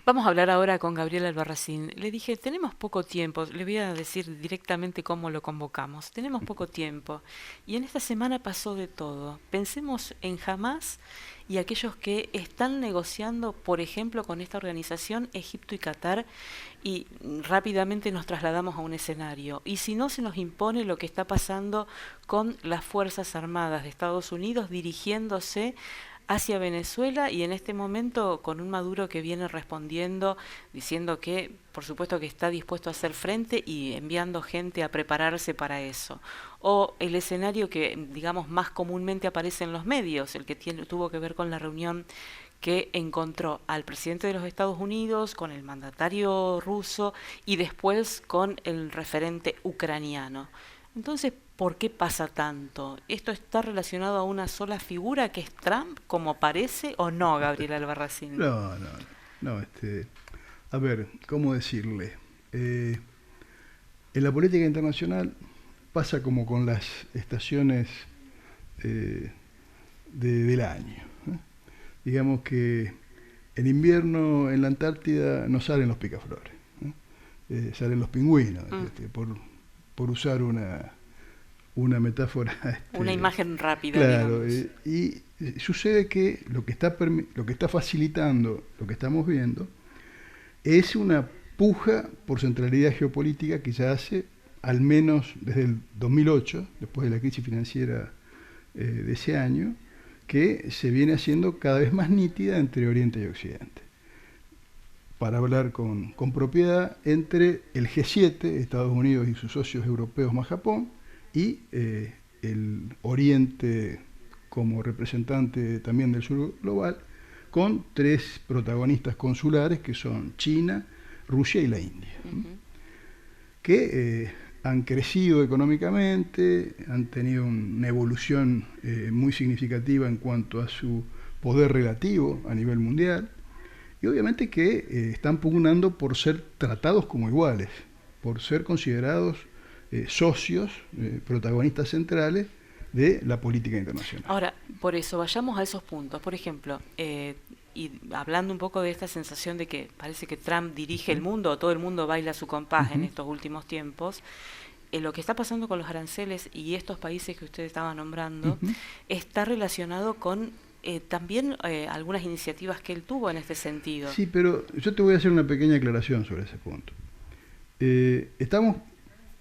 Vamos a hablar ahora con Gabriel Albarracín. Le dije, tenemos poco tiempo, le voy a decir directamente cómo lo convocamos. Tenemos poco tiempo y en esta semana pasó de todo. Pensemos en Hamás y aquellos que están negociando, por ejemplo, con esta organización, Egipto y Qatar, y rápidamente nos trasladamos a un escenario. Y si no, se nos impone lo que está pasando con las Fuerzas Armadas de Estados Unidos dirigiéndose hacia Venezuela y en este momento con un Maduro que viene respondiendo diciendo que por supuesto que está dispuesto a hacer frente y enviando gente a prepararse para eso. O el escenario que digamos más comúnmente aparece en los medios, el que tuvo que ver con la reunión que encontró al presidente de los Estados Unidos, con el mandatario ruso y después con el referente ucraniano. Entonces, ¿por qué pasa tanto? ¿Esto está relacionado a una sola figura que es Trump, como parece, o no, Gabriel Albarracín? No, no, no, a ver, ¿cómo decirle? Eh, en la política internacional pasa como con las estaciones eh, del año. ¿Eh? Digamos que en invierno en la Antártida no salen los picaflores, ¿eh? Salen los pingüinos, por usar una metáfora. Una imagen rápida, Claro, digamos. sucede que lo que está facilitando lo que estamos viendo es una puja por centralidad geopolítica que ya hace al menos desde el 2008, después de la crisis financiera de ese año, que se viene haciendo cada vez más nítida entre Oriente y Occidente. Para hablar con propiedad, entre el G7, Estados Unidos y sus socios europeos más Japón, y el Oriente como representante también del sur global, con tres protagonistas consulares que son China, Rusia y la India, que han crecido económicamente, han tenido una evolución muy significativa en cuanto a su poder relativo a nivel mundial, y obviamente que están pugnando por ser tratados como iguales, por ser considerados socios, protagonistas centrales de la política internacional. Ahora, por eso, vayamos a esos puntos. Por ejemplo, y hablando un poco de esta sensación de que parece que Trump dirige el mundo, o todo el mundo baila a su compás en estos últimos tiempos, lo que está pasando con los aranceles y estos países que usted estaba nombrando, está relacionado con también algunas iniciativas que él tuvo en este sentido. Sí, pero yo te voy a hacer una pequeña aclaración sobre ese punto. Estamos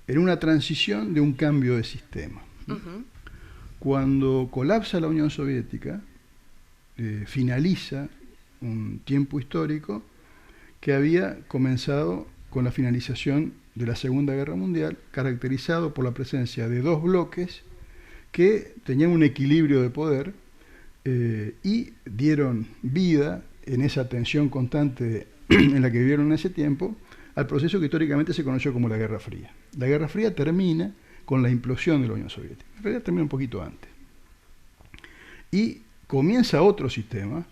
en una transición de un cambio de sistema. Cuando colapsa la Unión Soviética, finaliza un tiempo histórico que había comenzado con la finalización de la Segunda Guerra Mundial, caracterizado por la presencia de dos bloques que tenían un equilibrio de poder y dieron vida en esa tensión constante en la que vivieron en ese tiempo al proceso que históricamente se conoció como la Guerra Fría. La Guerra Fría termina con la implosión de la Unión Soviética. En realidad termina un poquito antes. Y comienza otro sistema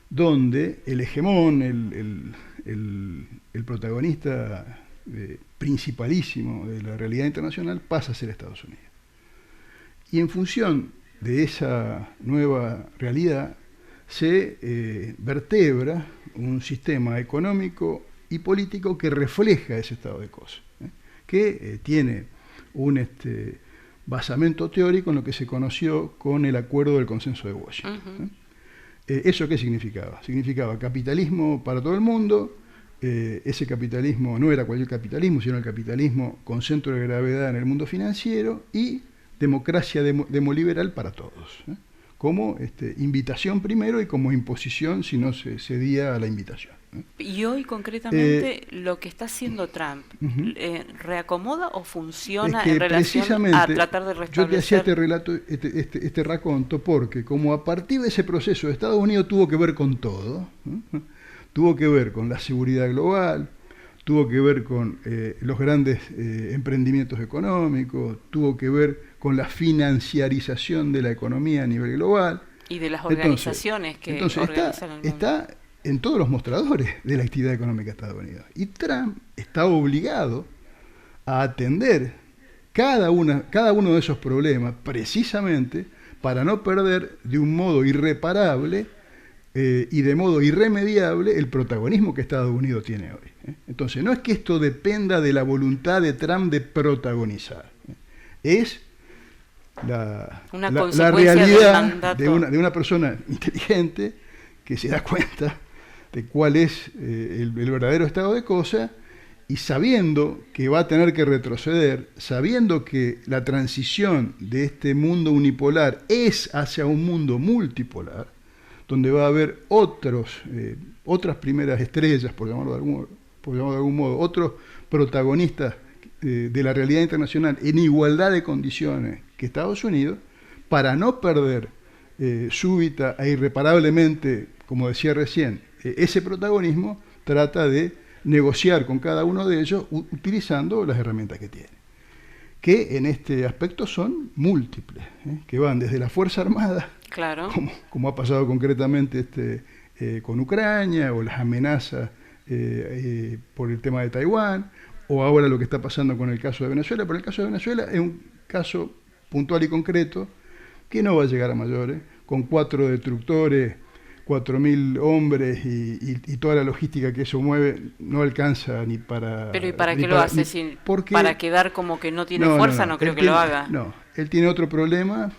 donde el hegemón, el protagonista principalísimo de la realidad internacional pasa a ser Estados Unidos. Y en función de esa nueva realidad se vertebra un sistema económico y político que refleja ese estado de cosas, que tiene un basamento teórico en lo que se conoció con el acuerdo del consenso de Washington. ¿Eso qué significaba? Significaba capitalismo para todo el mundo. Ese capitalismo no era cualquier capitalismo, sino el capitalismo con centro de gravedad en el mundo financiero, y democracia demoliberal para todos, como invitación primero y como imposición si no se cedía a la invitación. Y hoy concretamente lo que está haciendo Trump, ¿reacomoda o funciona en relación a tratar de restablecer? Yo te hacía este relato, este raconto, porque como a partir de ese proceso Estados Unidos tuvo que ver con todo, tuvo que ver con la seguridad global, tuvo que ver con los grandes emprendimientos económicos, tuvo que ver con la financiarización de la economía a nivel global. Y de las organizaciones que organizan el mundo. Está en todos los mostradores de la actividad económica de Estados Unidos. Y Trump está obligado a atender cada uno de esos problemas precisamente para no perder de un modo irreparable y de modo irremediable el protagonismo que Estados Unidos tiene hoy. Entonces, no es que esto dependa de la voluntad de Trump de protagonizar, es la realidad de una persona inteligente que se da cuenta de cuál es el verdadero estado de cosas, y sabiendo que va a tener que retroceder, sabiendo que la transición de este mundo unipolar es hacia un mundo multipolar, donde va a haber otras primeras estrellas, por llamarlo de algún modo, otros protagonistas de la realidad internacional en igualdad de condiciones que Estados Unidos, para no perder súbita e irreparablemente, como decía recién, ese protagonismo, trata de negociar con cada uno de ellos utilizando las herramientas que tiene, que en este aspecto son múltiples, que van desde la Fuerza Armada, claro, como ha pasado concretamente con Ucrania, o las amenazas por el tema de Taiwán, o ahora lo que está pasando con el caso de Venezuela. Pero el caso de Venezuela es un caso puntual y concreto que no va a llegar a mayores, con 4 destructores, 4.000 hombres y toda la logística que eso mueve, no alcanza ni para... Pero ¿y para qué lo hace? ¿Para quedar como que no tiene fuerza? No creo que lo haga. No, él tiene otro problema,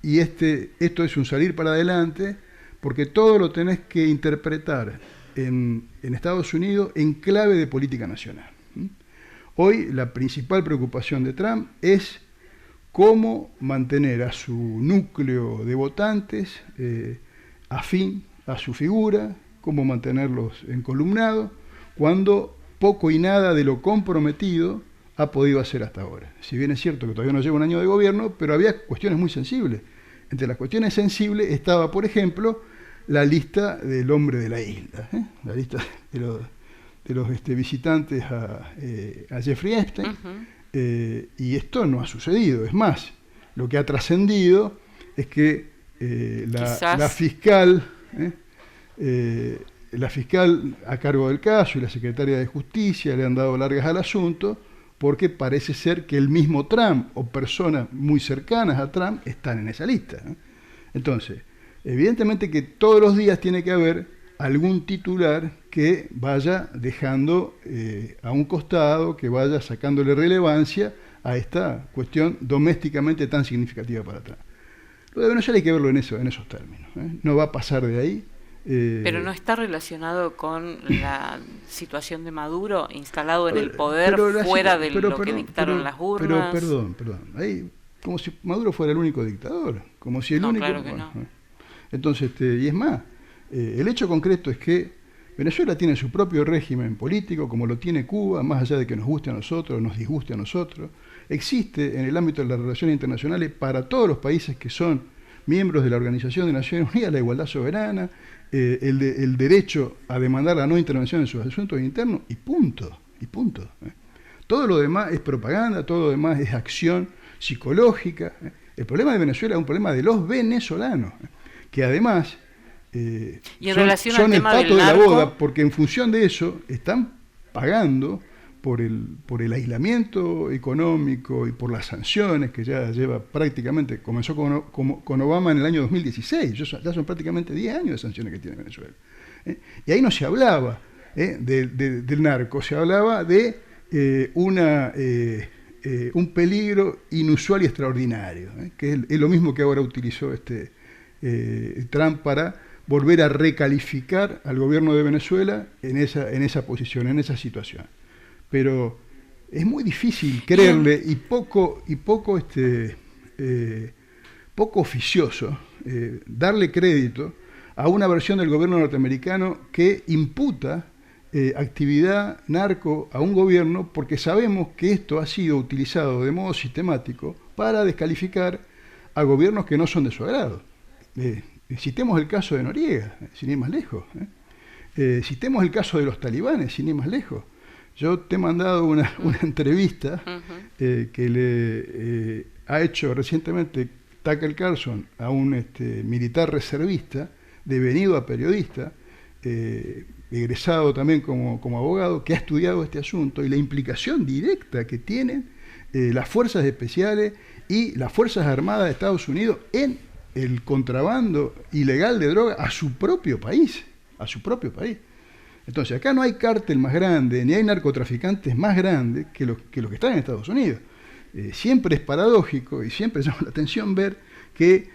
y esto es un salir para adelante, porque todo lo tenés que interpretar en Estados Unidos en clave de política nacional. Hoy la principal preocupación de Trump es cómo mantener a su núcleo de votantes afín a su figura, cómo mantenerlos encolumnados, cuando poco y nada de lo comprometido ha podido hacer hasta ahora. Si bien es cierto que todavía no lleva un año de gobierno, pero había cuestiones muy sensibles. Entre las cuestiones sensibles estaba, por ejemplo, la lista del hombre de la isla, la lista de los visitantes a Jeffrey Epstein, y esto no ha sucedido. Es más, lo que ha trascendido es que la fiscal a cargo del caso y la secretaria de Justicia le han dado largas al asunto, porque parece ser que el mismo Trump o personas muy cercanas a Trump están en esa lista. Entonces, evidentemente que todos los días tiene que haber algún titular que vaya dejando a un costado, que vaya sacándole relevancia a esta cuestión domésticamente tan significativa para Trump. Lo de Venezuela hay que verlo en esos términos. No va a pasar de ahí. Pero no está relacionado con la situación de Maduro instalado en el poder fuera de lo que dictaron las urnas. Perdón. Ahí, como si Maduro fuera el único dictador. Como si el único. Claro que no. Entonces, y es más, el hecho concreto es que Venezuela tiene su propio régimen político, como lo tiene Cuba, más allá de que nos guste a nosotros, nos disguste a nosotros. Existe en el ámbito de las relaciones internacionales para todos los países que son miembros de la Organización de Naciones Unidas la igualdad soberana, el derecho a demandar la no intervención en sus asuntos internos, y punto. Todo lo demás es propaganda, todo lo demás es acción psicológica. El problema de Venezuela es un problema de los venezolanos, que además y en son el pato de la boda, porque en función de eso están pagando por el aislamiento económico y por las sanciones que ya lleva prácticamente, comenzó con Obama en el año 2016, ya son prácticamente 10 años de sanciones que tiene Venezuela. Y ahí no se hablaba del narco, se hablaba de un peligro inusual y extraordinario, que es lo mismo que ahora utilizó Trump para volver a recalificar al gobierno de Venezuela en esa posición, en esa situación. Pero es muy difícil creerle y poco oficioso darle crédito a una versión del gobierno norteamericano que imputa actividad narco a un gobierno, porque sabemos que esto ha sido utilizado de modo sistemático para descalificar a gobiernos que no son de su agrado. Citemos el caso de Noriega, sin ir más lejos. Citemos el caso de los talibanes, sin ir más lejos. Yo te he mandado una entrevista que le ha hecho recientemente Tucker Carlson a un militar reservista, devenido a periodista, egresado también como abogado, que ha estudiado este asunto y la implicación directa que tienen las fuerzas especiales y las Fuerzas Armadas de Estados Unidos en el contrabando ilegal de droga a su propio país, a su propio país. Entonces, acá no hay cártel más grande, ni hay narcotraficantes más grandes que los que están en Estados Unidos. Siempre es paradójico y siempre llama la atención ver que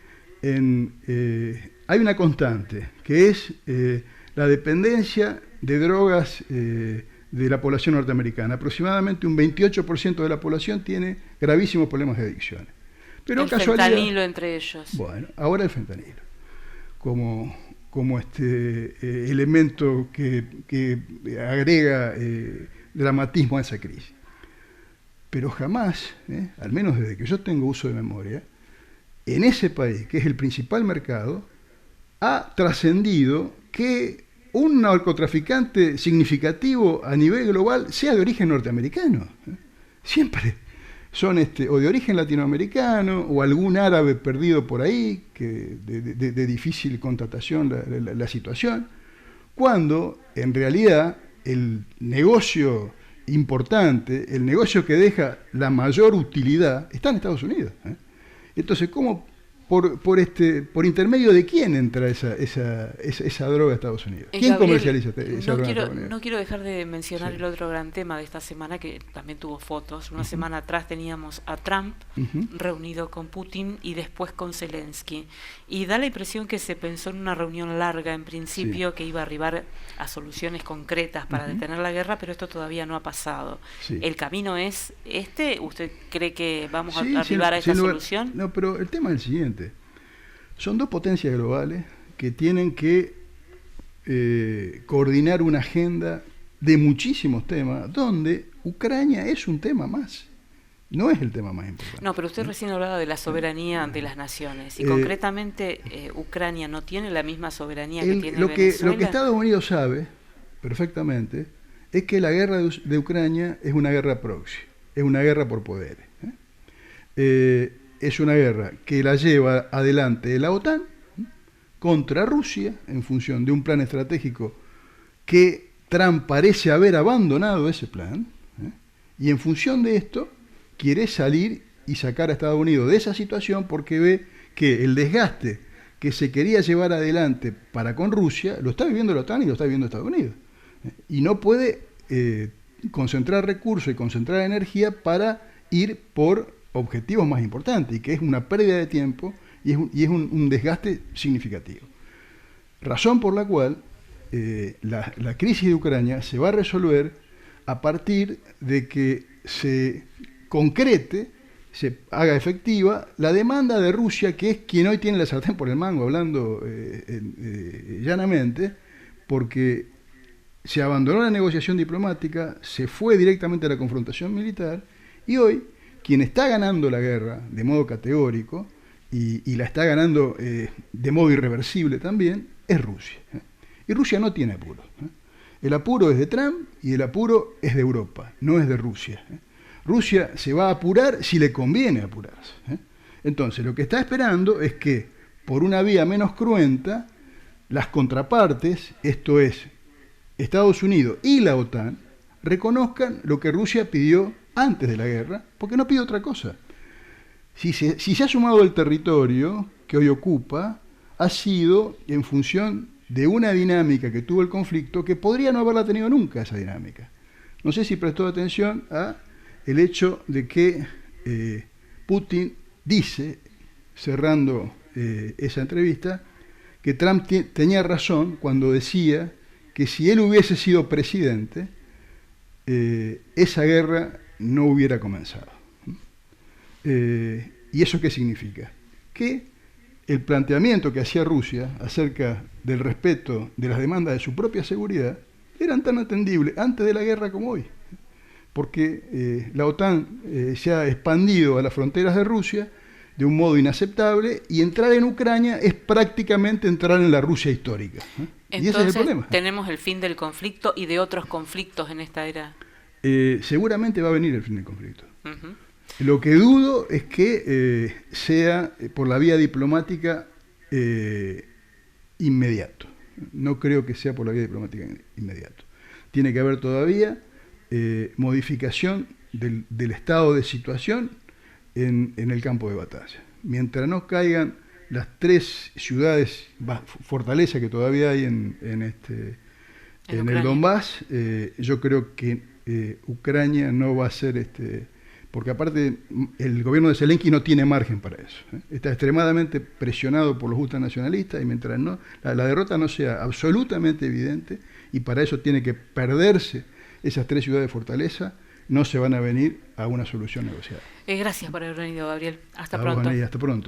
hay una constante, que es la dependencia de drogas de la población norteamericana. Aproximadamente un 28% de la población tiene gravísimos problemas de adicciones. Pero el fentanilo entre ellos. Bueno, ahora el fentanilo, como elemento que agrega dramatismo a esa crisis. Pero jamás, al menos desde que yo tengo uso de memoria, en ese país, que es el principal mercado, ha trascendido que un narcotraficante significativo a nivel global sea de origen norteamericano. Siempre son o de origen latinoamericano o algún árabe perdido por ahí, que de difícil contratación la situación, cuando en realidad el negocio importante, el negocio que deja la mayor utilidad, está en Estados Unidos. Entonces, ¿cómo por intermedio de quién entra esa droga a Estados Unidos? ¿Quién comercializa esa droga a Estados Unidos? No quiero dejar de mencionar el otro gran tema de esta semana, que también tuvo fotos. Una semana atrás teníamos a Trump reunido con Putin y después con Zelensky. Y da la impresión que se pensó en una reunión larga en principio, que iba a arribar a soluciones concretas para detener la guerra, pero esto todavía no ha pasado. Sí. ¿El camino es este? ¿Usted cree que vamos a arribar a esta solución? No, pero el tema es el siguiente. Son dos potencias globales que tienen que coordinar una agenda de muchísimos temas, donde Ucrania es un tema más. No es el tema más importante. No, pero usted recién hablaba de la soberanía de las naciones. Y concretamente, Ucrania no tiene la misma soberanía que tiene Venezuela. Lo que Estados Unidos sabe perfectamente es que la guerra de Ucrania es una guerra proxy, es una guerra por poderes. Es una guerra que la lleva adelante la OTAN contra Rusia en función de un plan estratégico que Trump parece haber abandonado ese plan, y en función de esto quiere salir y sacar a Estados Unidos de esa situación, porque ve que el desgaste que se quería llevar adelante para con Rusia lo está viviendo la OTAN y lo está viviendo Estados Unidos, y no puede concentrar recursos y concentrar energía para ir por objetivos más importantes, y que es una pérdida de tiempo y es un desgaste significativo. Razón por la cual la crisis de Ucrania se va a resolver a partir de que se concrete, se haga efectiva la demanda de Rusia, que es quien hoy tiene la sartén por el mango, hablando llanamente, porque se abandonó la negociación diplomática, se fue directamente a la confrontación militar, y hoy quien está ganando la guerra de modo categórico y la está ganando de modo irreversible también es Rusia. Y Rusia no tiene apuro. El apuro es de Trump y el apuro es de Europa, no es de Rusia. Rusia se va a apurar si le conviene apurarse. Entonces, lo que está esperando es que, por una vía menos cruenta, las contrapartes, esto es, Estados Unidos y la OTAN, reconozcan lo que Rusia pidió antes de la guerra, porque no pide otra cosa. Si se ha sumado el territorio que hoy ocupa, ha sido en función de una dinámica que tuvo el conflicto que podría no haberla tenido nunca, esa dinámica. No sé si prestó atención a el hecho de que Putin dice, cerrando esa entrevista, que Trump tenía razón cuando decía que si él hubiese sido presidente, esa guerra no hubiera comenzado. ¿Y eso qué significa? Que el planteamiento que hacía Rusia acerca del respeto de las demandas de su propia seguridad eran tan atendibles antes de la guerra como hoy. Porque la OTAN se ha expandido a las fronteras de Rusia de un modo inaceptable, y entrar en Ucrania es prácticamente entrar en la Rusia histórica. Entonces, y ese es el problema. Tenemos el fin del conflicto y de otros conflictos en esta era. Seguramente va a venir el fin del conflicto. Lo que dudo es que sea por la vía diplomática inmediato. No creo que sea por la vía diplomática inmediato. Tiene que haber todavía modificación del estado de situación en el campo de batalla. Mientras no caigan las tres ciudades, fortaleza que todavía hay en el Donbass, yo creo que Ucrania no va a ser, porque aparte el gobierno de Zelensky no tiene margen para eso. Está extremadamente presionado por los ultranacionalistas y mientras la derrota no sea absolutamente evidente, y para eso tiene que perderse esas tres ciudades de fortaleza, no se van a venir a una solución negociada. Gracias por haber venido, Gabriel. Hasta pronto. Hasta pronto.